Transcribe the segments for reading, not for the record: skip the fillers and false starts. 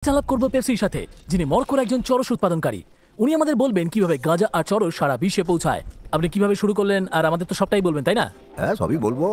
আলাপ করবো পেপসির সাথে, যিনি মরক্কোর একজন চরস উৎপাদনকারী। উনি আমাদের বলবেন কিভাবে গাঁজা আর চরস সারা বিশ্বে পৌঁছায়। আপনি কিভাবে শুরু করলেন, আর আমাদের তো সবটাই বলবেন, তাই না? হ্যাঁ, সবই বলবো।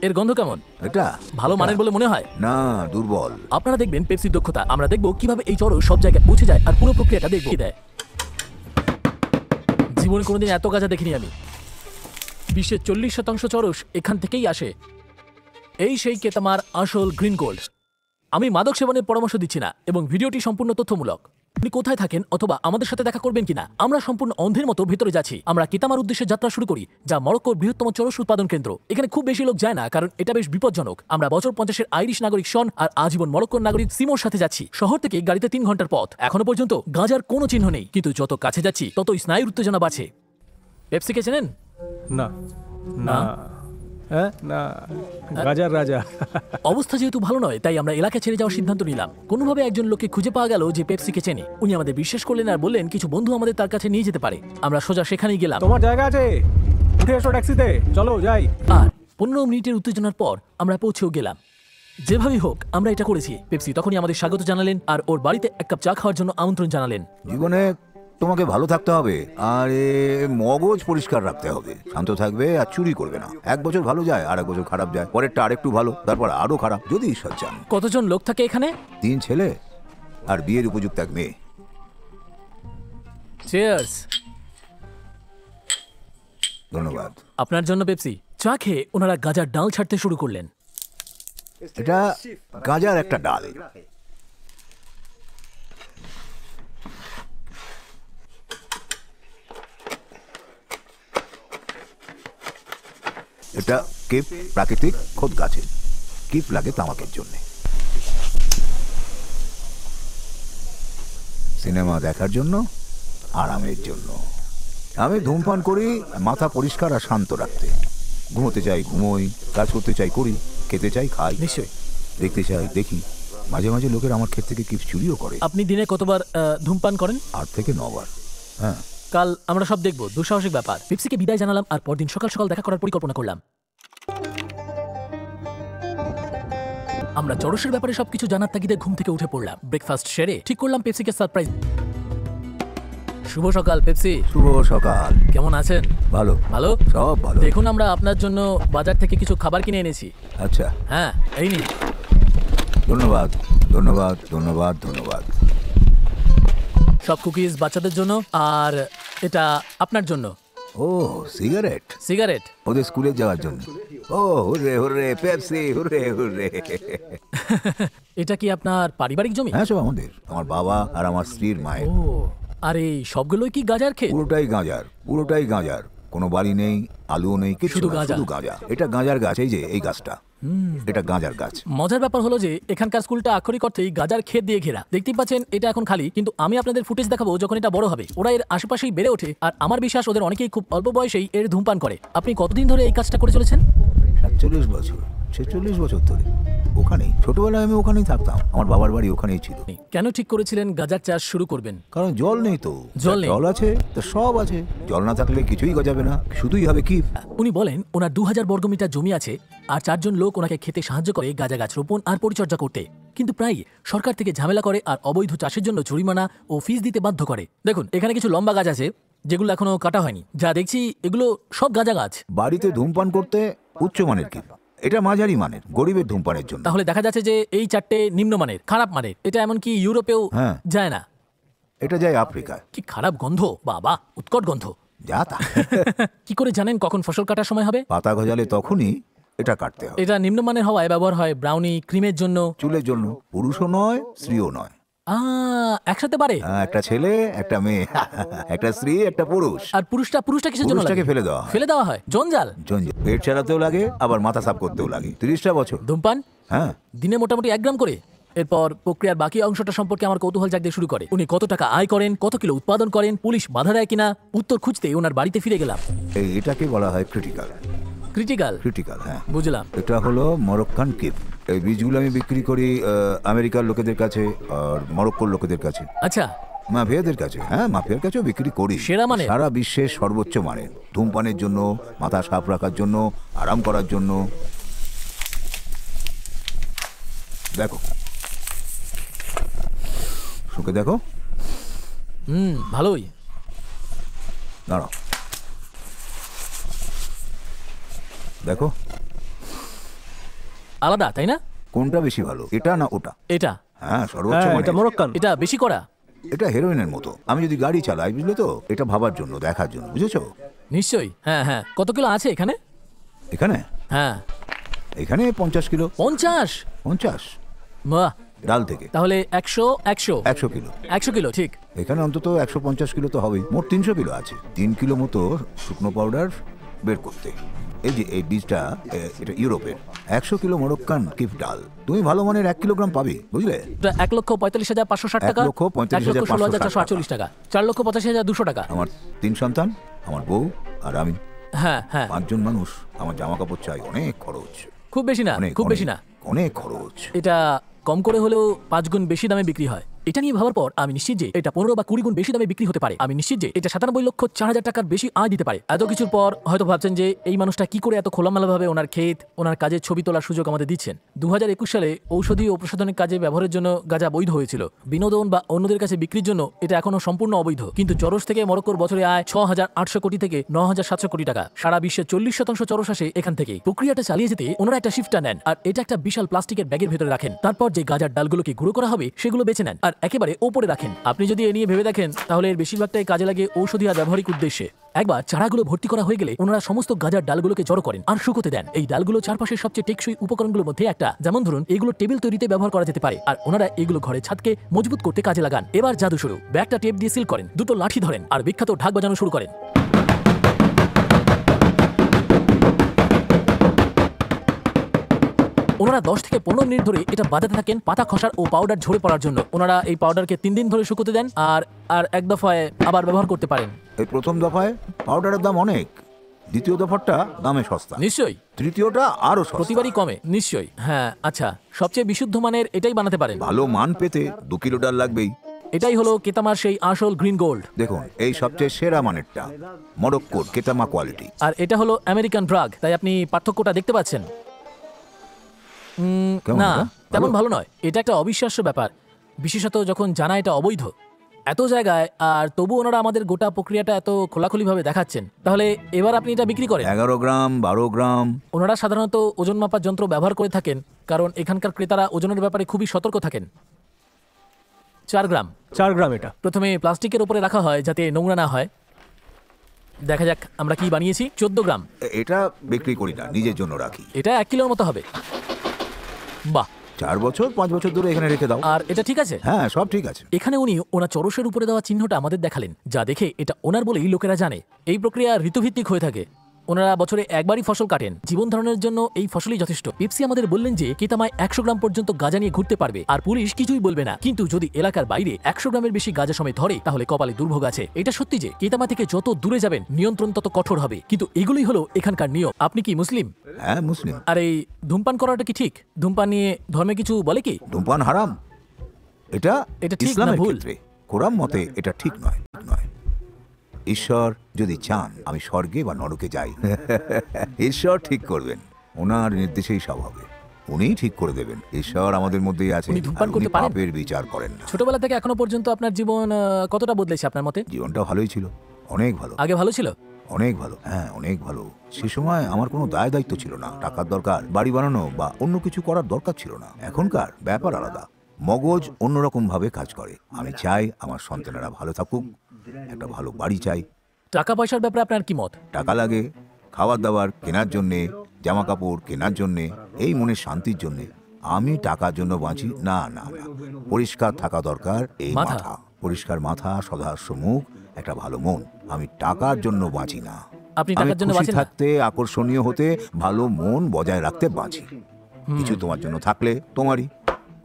এর গন্ধ কেমন? এটা ভালো মানের বলে মনে হয় না, দুর্বল। আপনারা দেখবেন পেপসির দক্ষতা। আমরা দেখবো কিভাবে এই চরস সব জায়গায় পৌঁছে যায়, আর পুরো প্রক্রিয়াটা দেখবো। দেয় জীবনে কোনোদিন এত গাঁজা দেখিনি আমি। বিশ্বের 40% চরস এখান থেকেই আসে। এই সেই কেতামার আসল গ্রিন গোল্ড। আমি মাদক সেবনের পরামর্শ দিচ্ছি না, এবং ভিডিওটি সম্পূর্ণ তথ্যমূলক। আপনি কোথায় থাকেন অথবা আমাদের সাথে দেখা করবেন কিনা, আমরা সম্পূর্ণ অন্ধের মতো ভেতরে যাচ্ছি। আমরা কেতামার উদ্দেশ্যে যাত্রা শুরু করি, যা মরক্কোর বৃহত্তম চরস উৎপাদন কেন্দ্র। এখানে খুব বেশি লোক যায় না, কারণ এটা বেশ বিপজ্জনক। আমরা বছর 50-এর আইরিশ নাগরিক শন আর আজীবন মরক্কোর নাগরিক সিমোর সাথে যাচ্ছি। শহর থেকে গাড়িতে 3 ঘন্টার পথ। এখনো পর্যন্ত গাঁজার কোনো চিহ্ন নেই, কিন্তু যত কাছে যাচ্ছি ততই স্নায়ুর উত্তেজনা বাড়ছে। পেপসিকে চেনেন? না না না, গাজার রাজা। অবস্থা যেহেতু ভালো নয়, তাই আমরা এলাকা ছেড়ে যাওয়ার সিদ্ধান্ত নিলাম। কোনোভাবে একজন লোককে খুঁজে পাওয়া গেল যে পেপসিকে চেনে। উনি আমাদের বিশ্বাস করলেন আর বললেন কিছু বন্ধু আমাদের তার কাছে নিয়ে যেতে পারে। আমরা সোজা সেখানেই গেলাম। তোমার জায়গা আছে, উঠে এসো ট্যাক্সিতে, চলো যাই। আর 15 মিনিটের উত্তেজনার পর আমরা পৌঁছেও গেলাম। যেভাবেই হোক আমরা এটা করেছি। পেপসি তখনই আমাদের স্বাগত জানালেন আর ওর বাড়িতে এক কাপ চা খাওয়ার জন্য আমন্ত্রণ জানালেন। জীবনে তোমাকে ভালো থাকতে হবে, আর মগজ পরিষ্কার রাখতে হবে। শান্ত থাকবে আর চুরি করবে না। 1 বছর ভালো যায়, আর 1 বছর খারাপ যায়, পরেরটা আরেকটু ভালো, তারপর আরো খারাপ, যদি ঈশ্বর চান। কতজন লোক থাকে এখানে? 3 ছেলে আর বিয়ের উপযুক্ত 1 মেয়ে। চিয়ার্স। ধন্যবাদ। আপনার জন্য পেপসি। চা খেয়ে ওনারা গাঁজার ডাল ছাড়তে শুরু করলেন। এটা গাঁজার একটা ডাল। এটা কিপ, প্রাকৃতিক খোদ গাছের। কিপ লাগে তামাকের জন্য, সিনেমা দেখার জন্য, আরামের জন্য। আমি ধূমপান করি মাথা পরিষ্কার আর শান্ত রাখতে। ঘুমোতে চাই ঘুমোই, কাজ করতে চাই করি, খেতে চাই খাই, নিশ্চয়ই। দেখতে চাই দেখি। মাঝে মাঝে লোকের আমার ক্ষেত থেকে কিপ চুরিও করে। আপনি দিনে কতবার ধূমপান করেন? 8 থেকে 9 বার। হ্যাঁ, কাল আমরা সব দেখব। দুঃসাহসিক ব্যাপার। পেপসিকে বিদায় জানালাম আর পরদিন সকাল সকাল দেখা করার পরিকল্পনা করলাম। আমরা চরসের ব্যাপারে সবকিছু জানার তাগিদে ঘুম থেকে উঠে পড়লাম। ব্রেকফাস্ট সেরে ঠিক করলাম পেপসিকে সারপ্রাইজ। শুভ সকাল পেপসি। শুভ সকাল। কেমন আছেন? ভালো ভালো, সব ভালো। দেখুন আমরা আপনার জন্য বাজার থেকে কিছু খাবার কিনে এনেছি। আচ্ছা, হ্যাঁ এই নিন। ধন্যবাদ ধন্যবাদ ধন্যবাদ ধন্যবাদ। সব কুকিজ বাচ্চাদের জন্য, আর এটা আপনার জন্য। ও, সিগারেট? সিগারেট ওদের স্কুলে যাওয়ার জন্য। Oh hurray hurray, Pepsi hurray hurray. এটা কি আপনার পারিবারিক জমি? হ্যাঁ, সব আমাদের, আমার বাবা আর আমার স্ত্রীর মায়ের। ও, আর এই সবগুলোই কি গাঁজার ক্ষেত? পুরোটাই গাঁজার, পুরোটাই গাঁজার। কোনো বাড়ি নেই, আলুও নেই, কিছু শুধু না, গাঁজা। শুধু গাঁজা। এটা গাঁজার গাছ। এই যে এই গাছটা, এটা গাঁজার গাছ। মজার ব্যাপার হলো যে এখানকার স্কুলটা আক্ষরিক অর্থেই গাঁজার ক্ষেত দিয়ে ঘেরা। দেখতেই পাচ্ছেন এটা এখন খালি, কিন্তু আমি আপনাদের ফুটেজ দেখাবো যখন এটা বড় হবে। ওরা এর আশেপাশেই বেড়ে ওঠে, আর আমার বিশ্বাস ওদের অনেকেই খুব অল্প বয়সেই এর ধূমপান করে। আপনি কতদিন ধরে এই কাজটা করে চলেছেন? 47 বছর, 46 বছর ধরে। ওখানেই, ছোটবেলায় আমি ওখানেই থাকতাম। আমার বাবার বাড়ি ওখানেই ছিল। কেন ঠিক করেছিলেন গাঁজার চাষ শুরু করবেন? কারণ জল নেই তো। জল নেই। জল আছে তো সব আছে। জল না থাকলে কিছুই গজাবে না, শুধুই হবে কি। উনি বলেন ওনার 2000 বর্গমিটার জমি আছে, আর 4 জন লোক ওনাকে খেতে সাহায্য করে গাঁজা গাছ রোপণ আর পরিচর্যা করতে। কিন্তু প্রায় সরকার থেকে ঝামেলা করে আর অবৈধ চাষের জন্য জরিমানা ও ফিস দিতে বাধ্য করে। দেখুন এখানে কিছু লম্বা গাছ আছে যেগুলো এখনো কাটা হয়নি। যা দেখছি এগুলো সব গাঁজা গাছ। বাড়িতে ধূমপান করতে উচ্চমানের কি, এটা মাঝারি মানের, গরিবের ধূমপানের জন্য। তাহলে দেখা যাচ্ছে যে এই 4টে নিম্নমানের, খারাপ মানের। এটা এমনকি ইউরোপেও হ্যাঁ। যায় না। এটা যায় আফ্রিকায়। কি খারাপ গন্ধ, বাবা, উৎকট গন্ধ। যা তা। কি করে জানেন কখন ফসল কাটার সময় হবে? পাতা গজালে তখনই এটা কাটতে হবে। এটা নিম্নমানের হওয়ায় ব্যবহার হয় ব্রাউনি, ক্রিমের জন্য, চুলের জন্য। পুরুষও নয়, স্ত্রীও নয়। একসাথে পারে। একটা ছেলে একটা মেয়ে, একটা স্ত্রী একটা পুরুষ। আর পুরুষটা কিসের জন্য পুরুষটাকে লাগে? ফেলে দেওয়া হয়। ফেলে দেওয়া হয় জঞ্জাল। জঞ্জাল। পেট চালাতেও লাগে, আবার মাথা সাফ করতেও লাগে। 30টা বছর। ধূমপান হ্যাঁ, দিনে মোটামুটি 1 গ্রাম করে। এরপর প্রক্রিয়ার বাকি অংশটা সম্পর্কে আমার কৌতূহল জাগতে শুরু করে। উনি কত টাকা আয় করেন, কত কিলো উৎপাদন করেন, পুলিশ বাধা দেয় কিনা, উত্তর খুঁজতে ওনার বাড়িতে ফিরে গেলাম। এটাকে বলা হয় ক্রিটিক্যাল। ক্রিটিক্যাল? ক্রিটিক্যাল, হ্যাঁ। বুঝলাম। এটা হলো মরক্কান কিপ। এই বীজগুলো আমি বিক্রি করি আমেরিকার লোকেদের কাছে আর মরক্কোর লোকেদের কাছে, আচ্ছা, মাফিয়াদের কাছে। হ্যাঁ, মাফিয়ার কাছেও বিক্রি করি। সেরা মানের? সারা বিশ্বের সর্বোচ্চ মানের। ধূমপানের জন্য, মাথা সাফ রাখার জন্য, আরাম করার জন্য। দেখো শুকে দেখো। ভালোই। দাঁড়াও, দেখো আলাদা তাই না? কোনটা বেশি ভালো, এটা না ওটা? এটা হ্যাঁ, সর্বোচ্চ হ্যাঁ, মানের। এটা মোরক্কান। এটা বেশি করা। এটা হেরোইনের মতো। আমি যদি গাড়ি চালাই, বুঝলে তো, এটা ভাবার জন্য, দেখার জন্য, বুঝেছো? নিশ্চয়ই। হ্যাঁ হ্যাঁ, কত কিলো আছে এখানে? এখানে হ্যাঁ, এখানে 50 কিলো। 50? 50 বাহ, ডাল থেকে। তাহলে 100 100 100 কিলো। 100 কিলো, ঠিক। এখানে অন্তত 150 কিলো তো হবেই। মোট 300 কিলো আছে। 3 কিলো মতো শুকনো পাউডার বের করতে। এই যে এই বীজটা, এটা ইউরোপের। 100 কিলো মোরক্কান কিফ ডাল তুমি ভালো মানের 1 কিলোগ্রাম পাবে, বুঝলে? এটা 1,45,560 টাকা, 1,45,560 1,16,440 টাকা, 4,85,200 টাকা। আমার 3 সন্তান, আমার বউ আর আমি, হ্যাঁ হ্যাঁ, 5 জন মানুষ। আমার জামা কাপড় চাই, অনেক খরচ। খুব বেশি না, অনেক খুব বেশি না। অনেক খরচ। এটা কম করে হলেও 5 গুণ বেশি দামে বিক্রি হয়। এটা নিয়ে ভাবার পর আমি নিশ্চিত যে এটা 15 বা 20 গুণ বেশি দামে বিক্রি হতে পারে। আমি নিশ্চিত যে এটা 97,04,000 টাকার বেশি আয় দিতে পারে। এত কিছুর পর হয়তো ভাবছেন যে এই মানুষটা কি করে এত খোলামেলাভাবে ওনার ক্ষেত, ওনার কাজের ছবি তোলার সুযোগ আমাদের দিচ্ছেন। 2021 সালে ঔষধি ও প্রসাধনিক কাজে ব্যবহারের জন্য গাঁজা বৈধ হয়েছিল। বিনোদন বা অন্যদের কাছে বিক্রির জন্য এটা এখনো সম্পূর্ণ অবৈধ। কিন্তু চরস থেকে মরক্কোর বছরে আয় 6,800 কোটি থেকে 9,700 কোটি টাকা। সারা বিশ্বে 40% চরস আসে এখান থেকে। প্রক্রিয়াটা চালিয়ে যেতে ওনারা একটা শিফটটা নেন, আর এটা একটা বিশাল প্লাস্টিকের ব্যাগের ভেতরে রাখেন। তারপর যে গাঁজার ডালগুলোকে গুঁড়ো করা হবে সেগুলো বেছে নেন আর একেবারে ওপরে রাখেন। আপনি যদি এ নিয়ে ভেবে দেখেন তাহলে এর বেশিরভাগটাই কাজে লাগে ঔষধি আর ব্যবহারিক উদ্দেশ্যে। একবার চারাগুলো ভর্তি করা হয়ে গেলে ওনারা সমস্ত গাঁজার ডালগুলোকে জড়ো করেন আর শুকোতে দেন। এই ডালগুলো চারপাশের সবচেয়ে টেকসই উপকরণগুলোর মধ্যে একটা। যেমন ধরুন, এগুলো টেবিল তৈরিতে ব্যবহার করা যেতে পারে আর ওনারা এগুলো ঘরের ছাদকে মজবুত করতে কাজে লাগান। এবার জাদু শুরু। ব্যাগটা টেপ দিয়ে সিল করেন, দুটো লাঠি ধরেন আর বিখ্যাত ঢাক বাজানো শুরু করেন। ওনারা 10 থেকে 15 মিনিট ধরে এটা বাজাতে থাকেন পাতা খসার ও পাউডার ঝরে পড়ার জন্য। ওনারা এই পাউডারকে 3 দিন ধরে শুকোতে দেন আর আর এক দফায় আবার ব্যবহার করতে পারেন। এই প্রথম দফায় পাউডারের দাম অনেক, দ্বিতীয় দফাটা দামে সস্তা, নিশ্চয়ই। তৃতীয়টা আরো সস্তা। প্রতিবারই কমে, নিশ্চয়ই। হ্যাঁ, আচ্ছা, সবচেয়ে বিশুদ্ধ মানের এটাই বানাতে পারেন। ভালো মান পেতে 2 কিলো ডাল লাগবেই। এটাই হলো কেতামার সেই আসল গ্রিন গোল্ড। দেখুন, এই সবচেয়ে সেরা মানেরটা, মরক্কোর কেতামা কোয়ালিটি। আর এটা হলো আমেরিকান ড্রাগ, তাই আপনি পার্থক্যটা দেখতে পাচ্ছেন। কেমন না, এটা? তেমন ভালো? ভালো নয়। এটা একটা অবিশ্বাস্য ব্যাপার, বিশেষত যখন জানা এটা অবৈধ এত জায়গায়, আর তবু ওনারা আমাদের গোটা প্রক্রিয়াটা এত খোলাখুলিভাবে দেখাচ্ছেন। তাহলে এবার আপনি এটা বিক্রি করেন। 11 গ্রাম, 12 গ্রাম। ওনারা সাধারণত ওজন মাপার যন্ত্র ব্যবহার করে থাকেন, কারণ এখানকার ক্রেতারা ওজনের ব্যাপারে খুবই সতর্ক থাকেন। 4 গ্রাম। 4 গ্রাম এটা। প্রথমে প্লাস্টিকের উপরে রাখা হয় যাতে নোংরা না হয়। দেখা যাক আমরা কি বানিয়েছি। 14 গ্রাম। এটা বিক্রি করি না, নিজের জন্য রাখি। এটা 1 কিলোর মতো হবে। বাহ। 4 বছর 5 বছর ধরে এখানে রেখে দাও। আর এটা ঠিক আছে? হ্যাঁ, সব ঠিক আছে। এখানে উনি ওনার চরসের উপরে দেওয়া চিহ্নটা আমাদের দেখালেন, যা দেখে এটা ওনার বলেই লোকেরা জানে। এই প্রক্রিয়া ঋতুভিত্তিক হয়ে থাকে। ওনারা বছরে একবারই ফসল কাটেন। জীবন ধারণের জন্য এই ফসলই যথেষ্ট। পেপসি আমাদের বললেন যে কেতামায় 100 গ্রাম পর্যন্ত গাঁজা নিয়ে ঘুরতে পারবে আর পুলিশ কিছুই বলবে না। কিন্তু যদি এলাকার বাইরে 100 গ্রামের বেশি গাঁজা সময় ধরে তাহলে কপালে দুর্ভোগ আছে। এটা সত্যি যে কেতামা থেকে যত দূরে যাবেন নিয়ন্ত্রণ তত কঠোর হবে। কিন্তু এগুলোই হলো এখানকার নিয়ম। আপনি কি মুসলিম? হ্যাঁ, মুসলিম। আর এই ধূমপান করাটা কি ঠিক? ধূমপান নিয়ে ধর্মে কিছু বলে কি? ধূমপান হারাম। এটা এটা ঠিক না ইসলামের ভুল? ক্ষেত্রে কোরআন মতে এটা ঠিক নয়। ঈশ্বর যদি চান আমি স্বর্গে বা নরকে যাই, ঈশ্বর ঠিক করবেন। ওনার নির্দেশেই সব হবে। উনিই ঠিক করে দেবেন। ঈশ্বর আমাদের মধ্যেই আছে। উনি ধূমপান আর করতে উনি পারেন? পাপের বিচার করেন না। ছোটবেলা থেকে এখনো পর্যন্ত আপনার জীবন কতটা বদলেছে আপনার মতে? জীবনটা ভালোই ছিল, অনেক ভালো। আগে ভালো ছিল? অনেক ভালো, হ্যাঁ, অনেক ভালো। সে সময় আমার কোনো দায় দায়িত্ব ছিল না। টাকার দরকার, বাড়ি বানানো বা অন্য কিছু করার দরকার ছিল না। এখনকার ব্যাপার আলাদা। মগজ অন্যরকম ভাবে কাজ করে। আমি চাই আমার সন্তানেরা ভালো থাকুক, একটা ভালো বাড়ি চাই। টাকা পয়সার ব্যাপারে আপনার কি মত? টাকা লাগে খাবার দাবার কেনার জন্যে, জামা কাপড় কেনার জন্যে, এই মনের শান্তির জন্যে। আমি টাকার জন্য বাঁচি না, না, না। পরিষ্কার থাকা দরকার এই মাথা। মাথা। পরিষ্কার মাথা, সদাস্য মুখ, একটা ভালো মন। আমি টাকার জন্য বাঁচি না। আপনি আমি টাকার জন্য খুশি বাঁচেন না? থাকতে, আকর্ষণীয় হতে, ভালো মন বজায় রাখতে বাঁচি। কিছু তোমার জন্য থাকলে তোমারই,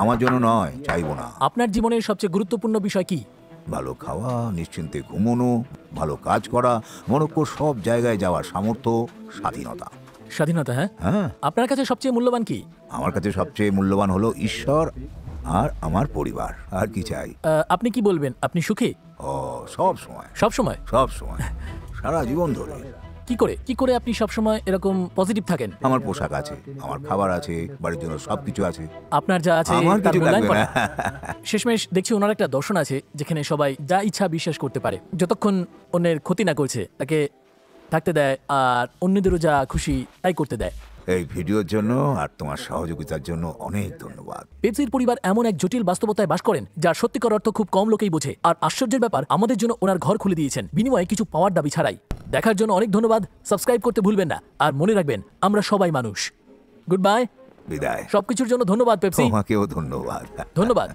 আমার জন্য নয়, চাইবো না। আপনার জীবনের সবচেয়ে গুরুত্বপূর্ণ বিষয় কি? ভালো খাওয়া, নিশ্চিন্তে ঘুমোনো, ভালো কাজ করা, মরক্কোর সব জায়গায় যাওয়ার সামর্থ্য, স্বাধীনতা। স্বাধীনতা? হ্যাঁ। হ্যাঁ, আপনার কাছে সবচেয়ে মূল্যবান কি? আমার কাছে সবচেয়ে মূল্যবান হলো ঈশ্বর আর আমার পরিবার। আর কি চাই? আপনি কি বলবেন? আপনি সুখী? ও, সব সময়, সব সময়? সব সময়, সারা জীবন ধরে। কি করে আপনি সবসময় এরকম পজিটিভ থাকেন? আমার পোশাক আছে, আমার খাবার আছে, বাড়ির জন্য সবকিছু আছে। আপনার যা আছে আমার তার কিছু মূল্যায়ন লাগবে করেন। না। শেষমেশ দেখছি ওনার একটা দর্শন আছে যেখানে সবাই যা ইচ্ছা বিশ্বাস করতে পারে, যতক্ষণ অন্যের ক্ষতি না করছে তাকে থাকতে দেয়, আর অন্যদেরও যা খুশি তাই করতে দেয়। এই ভিডিওর জন্য আর তোমার সহযোগিতার জন্য অনেক ধন্যবাদ। পেপসির পরিবার এমন এক জটিল বাস্তবতায় বাস করেন যার সত্যিকার অর্থ খুব কম লোকেই বোঝে, আর আশ্চর্যের ব্যাপার আমাদের জন্য ওনার ঘর খুলে দিয়েছেন বিনিময়ে কিছু পাওয়ার দাবি ছাড়াই। দেখার জন্য অনেক ধন্যবাদ। সাবস্ক্রাইব করতে ভুলবেন না, আর মনে রাখবেন আমরা সবাই মানুষ। Good bye. বিদায়। সবকিছুর জন্য ধন্যবাদ পেপসি। তোমাকেও ধন্যবাদ। ধন্যবাদ।